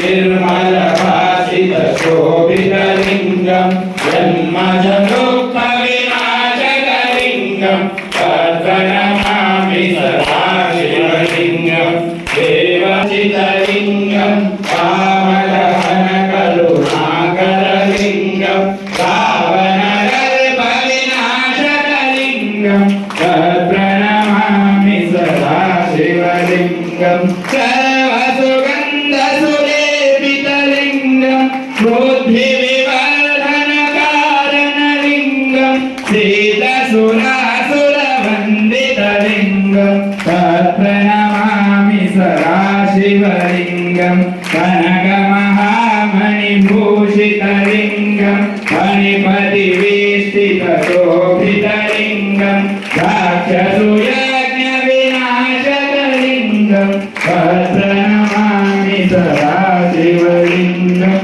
निर्मलभासितशोभितलिङ्गं जन्मजनुक्तविनाशकलिङ्गं तत्प्रणमामि सदा शिवलिङ्गं देवचितलिङ्गं कामदहनकरुणाकरलिङ्गं पावनकल्पविनाशकलिङ्गं तत्प्रणमामि सदा शिवलिङ्गं सर्वसुगन्धसुलेपितलिङ्गं बुद्धिविवर्धनकारणलिङ्गं श्रीदसुरासुरवन्दितलिङ्गं तत्प्रणमामि सदा शिवलिङ्गं कनकमहामणिभूषितलिङ्गं मणिपतिवेष्टितशोभितलिङ्गं राक्षसुयज्ञविनाशकलिङ्गं तत्प्रणमामि सदा शिवलिङ्गं